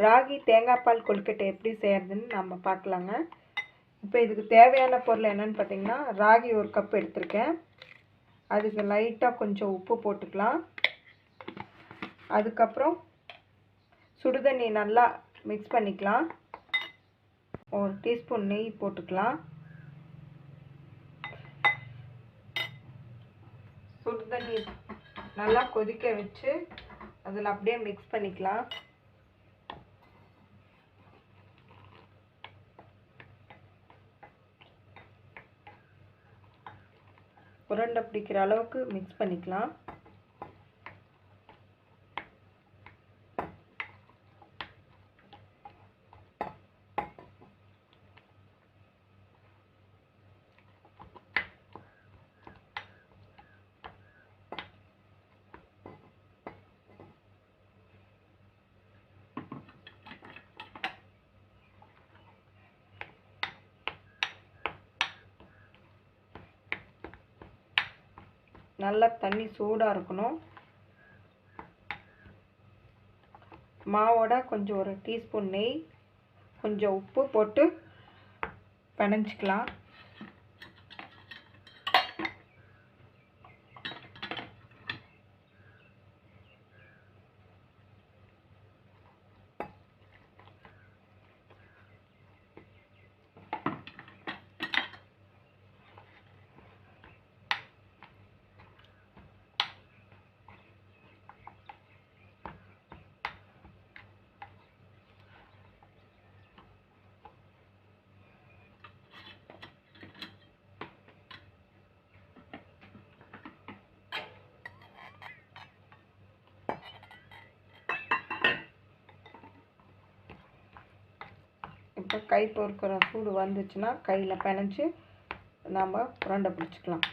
ராகி தேங்காய் பால் கொழுக்கட்டை எப்படி செய்கிறதுன்னு நம்ம பார்க்கலாங்க. இப்போ இதுக்கு தேவையான பொருள் என்னென்னு பார்த்தீங்கன்னா, ராகி 1 கப் எடுத்திருக்கேன். அதுக்கு லைட்டாக கொஞ்சம் உப்பு போட்டுக்கலாம். அதுக்கப்புறம் சுடுதண்ணி நல்லா மிக்ஸ் பண்ணிக்கலாம். 1 டீஸ்பூன் நெய் போட்டுக்கலாம். சுடுதண்ணி நல்லா கொதிக்க வச்சு அதில் அப்படியே மிக்ஸ் பண்ணிக்கலாம். உருண்டை பிடிக்கிற அளவுக்கு மிக்ஸ் பண்ணிக்கலாம். நல்லா தண்ணி சூடாக இருக்கணும். மாவோட கொஞ்சம் 1 டீஸ்பூன் நெய், கொஞ்சம் உப்பு போட்டு பிணைஞ்சிக்கலாம். இப்போ கை பொறுக்கிற சூடு வந்துச்சுன்னா கையில் பிணைஞ்சு நம்ம உருண்டை பிடிச்சிக்கலாம்.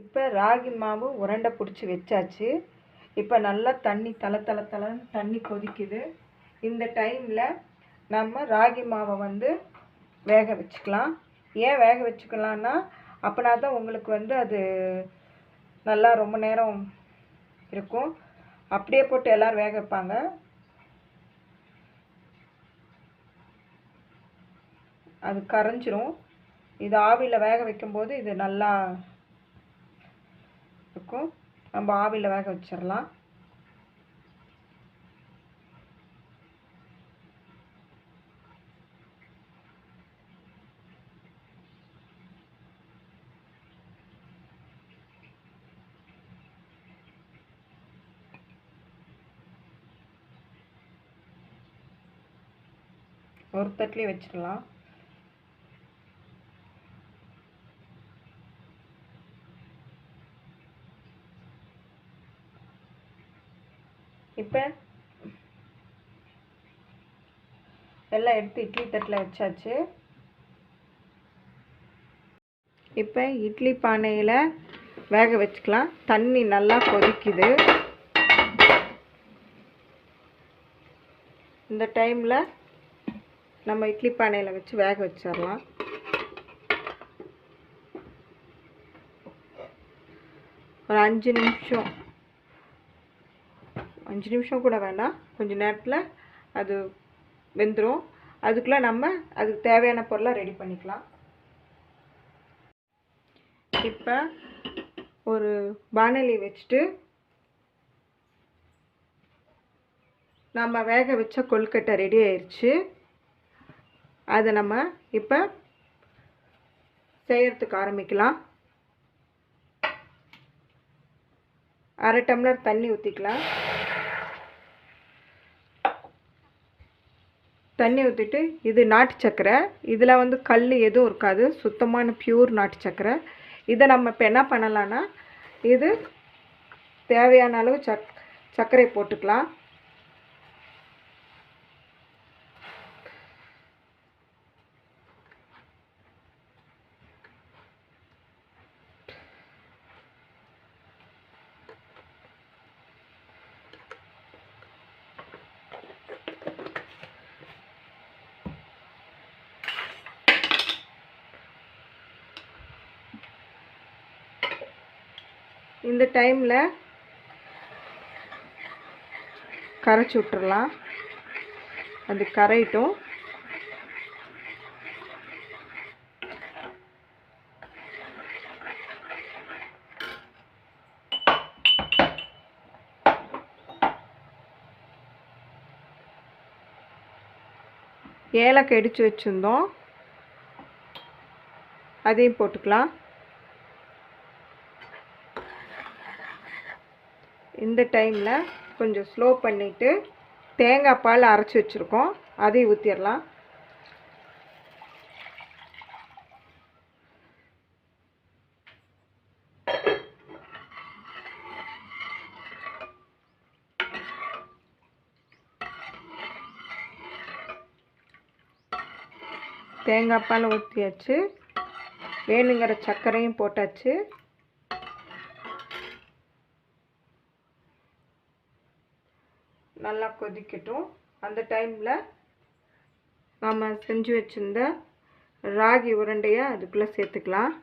இப்போ ராகி மாவு உருண்டை பிடிச்சி வச்சாச்சு. இப்போ நல்லா தண்ணி தளன்னு தண்ணி கொதிக்குது. இந்த டைமில் நம்ம ராகி மாவை வேக வச்சுக்கலாம். ஏன் வேக வச்சுக்கலான்னா, அப்படின்னா தான் உங்களுக்கு அது நல்லா ரொம்ப நேரம் இருக்கும். அப்படியே போட்டு எல்லோரும் வேக வைப்பாங்க. அது கரைஞ்சிரும். இது ஆவியில் வேக வைக்கும்போது இது நல்லா இருக்கும். நம்ம ஆவியில் வேக வச்சிடலாம். ஒரு தட்டிலே வச்சிடலாம். இப்போ எல்லாம் எடுத்து இட்லி தட்டில் வச்சாச்சு. இப்போ இட்லி பானையில் வேக வச்சுக்கலாம். தண்ணி நல்லா கொதிக்குது. இந்த டைமில் நம்ம இட்லி பானையில் வச்சு வேக வச்சிடலாம். ஒரு 5 நிமிஷம் கூட வேண்டாம், கொஞ்சம் நேரத்தில் அது வெந்துடும். அதுக்குள்ளே நம்ம அதுக்கு தேவையான பொருளை ரெடி பண்ணிக்கலாம். இப்போ ஒரு வாணலி வச்சுட்டு நம்ம வேக வச்ச கொழுக்கட்டை ரெடி ஆயிடுச்சு. அதை நம்ம இப்போ செய்யறதுக்கு ஆரம்பிக்கலாம். 1/2 டம்ளர் தண்ணி ஊற்றிக்கலாம். தண்ணி ஊற்றிட்டு, இது நாட்டு சர்க்கரை. இதில் கல் எதுவும் இருக்காது, சுத்தமான பியூர் நாட்டு சர்க்கரை. இதை நம்ம இப்போ என்ன பண்ணலான்னா, இது தேவையான அளவு சர்க்கரை போட்டுக்கலாம். இந்த டைமில் கரைச்சி விட்டுறலாம். அது கரையட்டும். ஏலக்காய் இடித்து வச்சுருந்தோம், அதையும் போட்டுக்கலாம். இந்த டைமில் கொஞ்சம் ஸ்லோ பண்ணிவிட்டு தேங்காய் பால் அரைச்சி வச்சுருக்கோம், அதையும் ஊற்றிடலாம். தேங்காய் பால் ஊற்றியாச்சு, வேணுங்கிற சர்க்கரையும் போட்டாச்சு. நல்லா கொதிக்கட்டும். அந்த டைமில் நம்ம செஞ்சு வச்சுருந்த ராகி உருண்டையை அதுக்குள்ளே சேர்த்துக்கலாம்.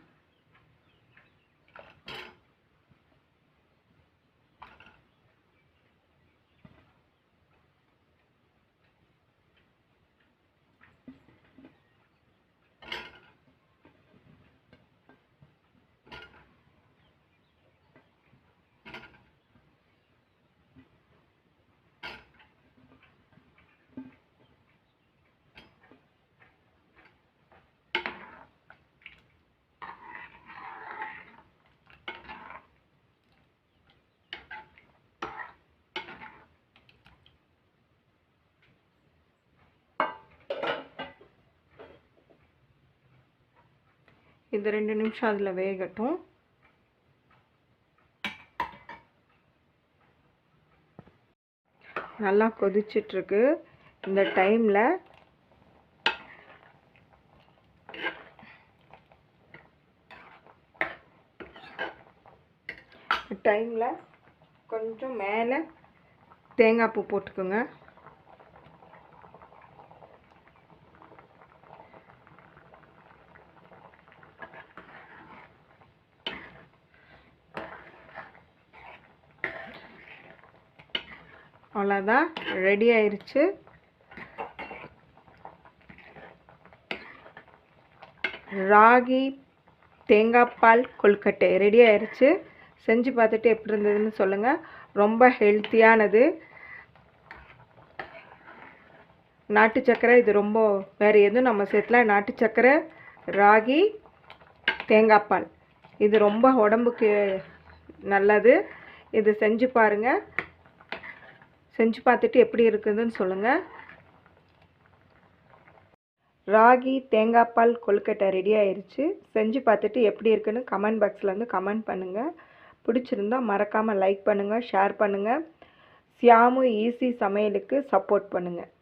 இது 2 நிமிஷம் அதில் வேகட்டும். நல்லா கொதிச்சிட்ருக்கு. இந்த டைமில் கொஞ்சம் மேலே தேங்காய் பூ போட்டுக்கோங்க. அவ்வளோதான், ரெடி ஆயிடுச்சு. ராகி தேங்காய் பால் கொழுக்கட்டை ரெடி ஆயிடுச்சு. செஞ்சு பார்த்துட்டு எப்படி இருந்ததுன்னு சொல்லுங்கள். ரொம்ப ஹெல்த்தியானது. நாட்டு சக்கரை இது ரொம்ப, வேறு எதுவும் நம்ம சேர்த்துல. நாட்டு சக்கரை, ராகி, தேங்காய் பால் இது ரொம்ப உடம்புக்கு நல்லது. இது செஞ்சு பாருங்கள். செஞ்சு பார்த்துட்டு எப்படி இருக்குதுன்னு சொல்லுங்கள். ராகி தேங்காய் பால் கொழுக்கட்டை ரெடி ஆயிடுச்சு. செஞ்சு பார்த்துட்டு எப்படி இருக்குன்னு கமெண்ட் பாக்ஸில் வந்து கமெண்ட் பண்ணுங்கள். பிடிச்சிருந்தா மறக்காமல் லைக் பண்ணுங்கள், ஷேர் பண்ணுங்கள். சியாமு ஈஸி சமையலுக்கு சப்போர்ட் பண்ணுங்கள்.